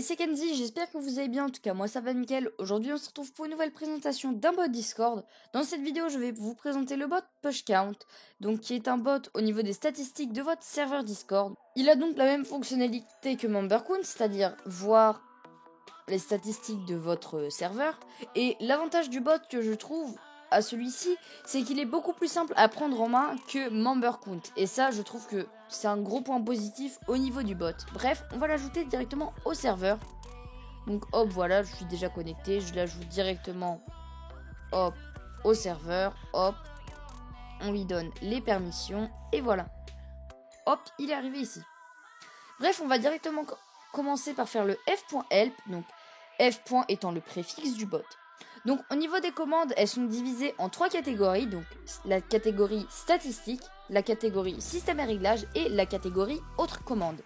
c'est Kenzie, j'espère que vous allez bien, en tout cas moi ça va nickel. Aujourd'hui on se retrouve pour une nouvelle présentation d'un bot Discord. Dans cette vidéo je vais vous présenter le bot PushCount, donc qui est un bot au niveau des statistiques de votre serveur Discord. Il a donc la même fonctionnalité que MemberCount, c'est-à-dire voir les statistiques de votre serveur. Et l'avantage du bot que je trouve à celui-ci, c'est qu'il est beaucoup plus simple à prendre en main que MemberCount. Et ça, je trouve que c'est un gros point positif au niveau du bot. Bref, on va l'ajouter directement au serveur. Donc hop, voilà, je suis déjà connecté. Je l'ajoute directement hop, au serveur. Hop, on lui donne les permissions. Et voilà. Hop, il est arrivé ici. Bref, on va directement commencer par faire le f.help. Donc f. étant le préfixe du bot. Donc au niveau des commandes, elles sont divisées en 3 catégories, donc la catégorie statistique, la catégorie système et réglage et la catégorie autres commandes.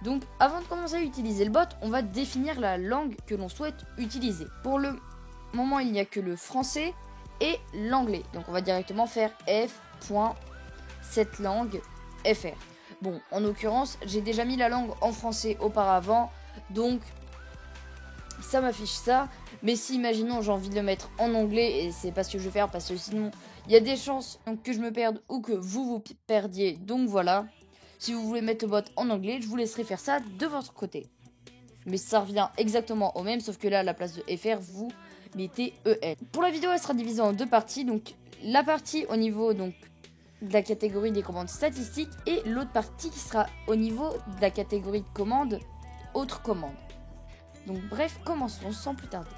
Donc avant de commencer à utiliser le bot, on va définir la langue que l'on souhaite utiliser. Pour le moment, il n'y a que le français et l'anglais. Donc on va directement faire f.setlangue.fr. Bon, en l'occurrence, j'ai déjà mis la langue en français auparavant, donc ça m'affiche ça. Mais si, imaginons, j'ai envie de le mettre en anglais, et c'est pas ce que je vais faire, parce que sinon, il y a des chances que je me perde ou que vous perdiez. Donc voilà, si vous voulez mettre le bot en anglais, je vous laisserai faire ça de votre côté. Mais ça revient exactement au même, sauf que là, à la place de FR, vous mettez EL. Pour la vidéo, elle sera divisée en deux parties. Donc la partie au niveau de la catégorie des commandes statistiques, et l'autre partie qui sera au niveau de la catégorie de commandes autres commandes. Donc bref, commençons sans plus tarder.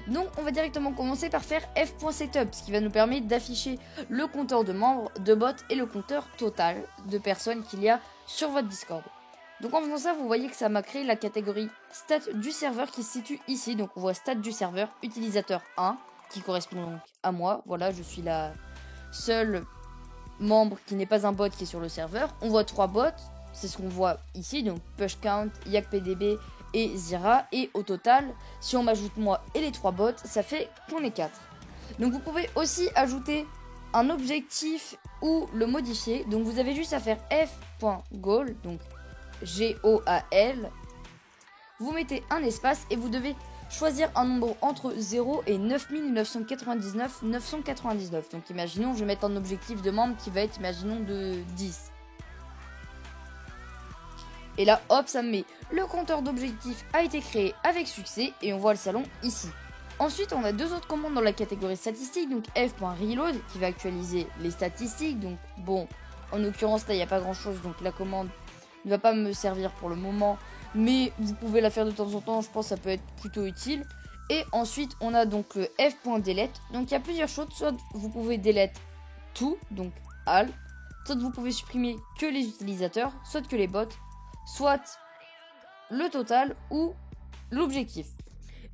Donc on va directement commencer par faire f.setup, ce qui va nous permettre d'afficher le compteur de membres, de bots et le compteur total de personnes qu'il y a sur votre Discord. Donc en faisant ça, vous voyez que ça m'a créé la catégorie stat du serveur qui se situe ici. Donc on voit stat du serveur, utilisateur 1, qui correspond donc à moi. Voilà, je suis la seule membre qui n'est pas un bot qui est sur le serveur. On voit 3 bots, c'est ce qu'on voit ici, donc PushCount, YakPDB et Zira, et au total, si on m'ajoute moi et les 3 bots, ça fait qu'on est 4. Donc vous pouvez aussi ajouter un objectif ou le modifier. Donc vous avez juste à faire f.goal, donc G-O-A-L. Vous mettez un espace et vous devez choisir un nombre entre 0 et 9999 999. Donc imaginons, je vais mettre un objectif de membre qui va être, imaginons, de 10. Et là, hop, ça me met le compteur d'objectifs a été créé avec succès et on voit le salon ici. Ensuite, on a deux autres commandes dans la catégorie statistique, donc f.reload qui va actualiser les statistiques. Donc bon, en l'occurrence là, il n'y a pas grand chose, donc la commande ne va pas me servir pour le moment, mais vous pouvez la faire de temps en temps, je pense que ça peut être plutôt utile. Et ensuite, on a donc le f.delete. Donc il y a plusieurs choses, soit vous pouvez delete tout, donc all, soit vous pouvez supprimer que les utilisateurs, soit que les bots, soit le total ou l'objectif.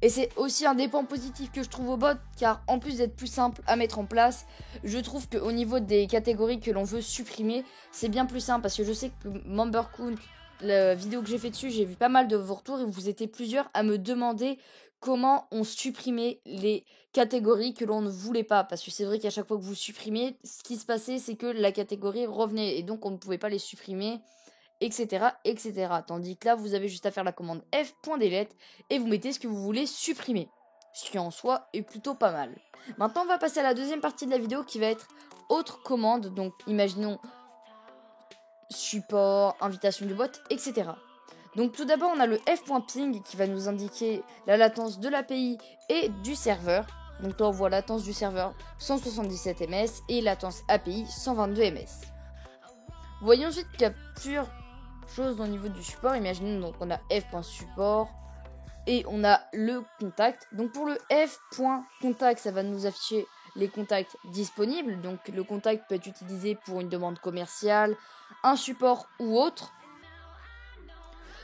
Et c'est aussi un des points positifs que je trouve au bot, car en plus d'être plus simple à mettre en place, je trouve qu'au niveau des catégories que l'on veut supprimer, c'est bien plus simple, parce que je sais que MemberCount, la vidéo que j'ai fait dessus, j'ai vu pas mal de vos retours et vous étiez plusieurs à me demander comment on supprimait les catégories que l'on ne voulait pas, parce que c'est vrai qu'à chaque fois que vous supprimez, ce qui se passait c'est que la catégorie revenait et donc on ne pouvait pas les supprimer, etc., etc. Tandis que là, vous avez juste à faire la commande f.delete et vous mettez ce que vous voulez supprimer. Ce qui en soi est plutôt pas mal. Maintenant, on va passer à la deuxième partie de la vidéo qui va être autre commande. Donc, imaginons support, invitation du bot, etc. Donc, tout d'abord, on a le f.ping qui va nous indiquer la latence de l'API et du serveur. Donc, là, on voit latence du serveur 177 ms et latence API 122 ms. Vous voyez ensuite qu'il y a plusieurs choses au niveau du support. Imaginons donc on a f.support et on a le contact. Donc pour le f.contact, ça va nous afficher les contacts disponibles. Donc le contact peut être utilisé pour une demande commerciale, un support ou autre.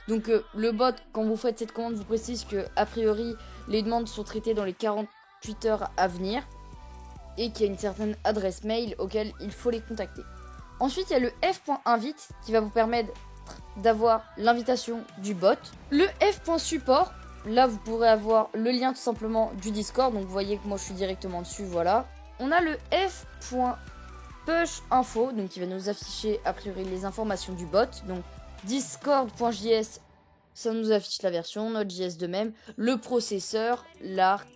Donc le bot, quand vous faites cette commande, vous précise que a priori les demandes sont traitées dans les 48 heures à venir et qu'il y a une certaine adresse mail auquel il faut les contacter. Ensuite, il y a le f.invite qui va vous permettre d'avoir l'invitation du bot. Le f.support, là vous pourrez avoir le lien tout simplement du Discord. Donc vous voyez que moi je suis directement dessus, voilà. On a le f.pushinfo, donc qui va nous afficher a priori les informations du bot. Donc discord.js ça nous affiche la version, Node.js de même, le processeur, l'arc,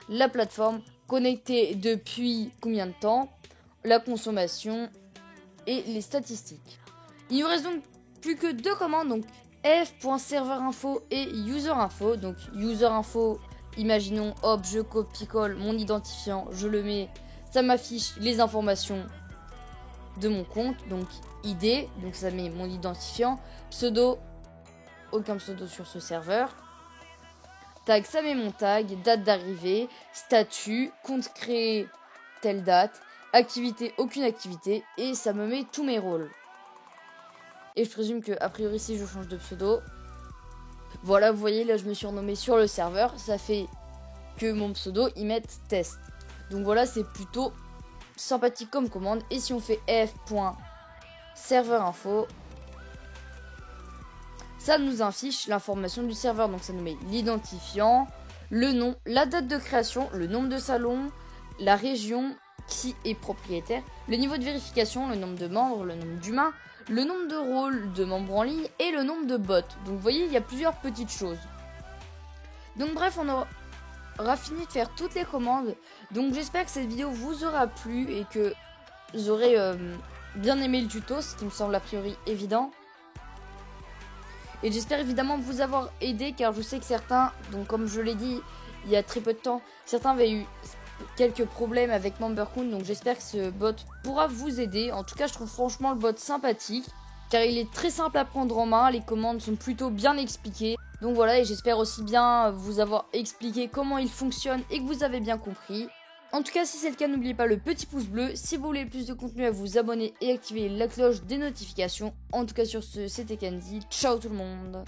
la plateforme, connectée depuis combien de temps, la consommation et les statistiques. Il nous reste donc plus que 2 commandes, donc f.serveurinfo et userinfo. Donc userinfo, imaginons, hop, je copie-colle mon identifiant, je le mets, ça m'affiche les informations de mon compte, donc ID, donc ça met mon identifiant, pseudo, aucun pseudo sur ce serveur, tag, ça met mon tag, date d'arrivée, statut, compte créé, telle date, activité, aucune activité, et ça me met tous mes rôles. Et je présume que, a priori, si je change de pseudo, voilà, vous voyez, là, je me suis renommé sur le serveur, ça fait que mon pseudo, il mette test. Donc voilà, c'est plutôt sympathique comme commande. Et si on fait f.serveurinfo, ça nous affiche l'information du serveur. Donc ça nous met l'identifiant, le nom, la date de création, le nombre de salons, la région, qui est propriétaire, le niveau de vérification, le nombre de membres, le nombre d'humains, le nombre de rôles de membres en ligne et le nombre de bots. Donc vous voyez, il y a plusieurs petites choses. Donc bref, on aura fini de faire toutes les commandes. Donc j'espère que cette vidéo vous aura plu et que vous aurez bien aimé le tuto, ce qui me semble a priori évident. Et j'espère évidemment vous avoir aidé, car je sais que certains, donc comme je l'ai dit il y a très peu de temps, certains avaient eu quelques problèmes avec MemberCoon, donc j'espère que ce bot pourra vous aider. En tout cas, je trouve franchement le bot sympathique, car il est très simple à prendre en main, les commandes sont plutôt bien expliquées. Donc voilà, et j'espère aussi bien vous avoir expliqué comment il fonctionne et que vous avez bien compris. En tout cas, si c'est le cas, n'oubliez pas le petit pouce bleu. Si vous voulez plus de contenu, à vous abonner et activer la cloche des notifications. En tout cas, sur ce, c'était Kenzie. Ciao tout le monde!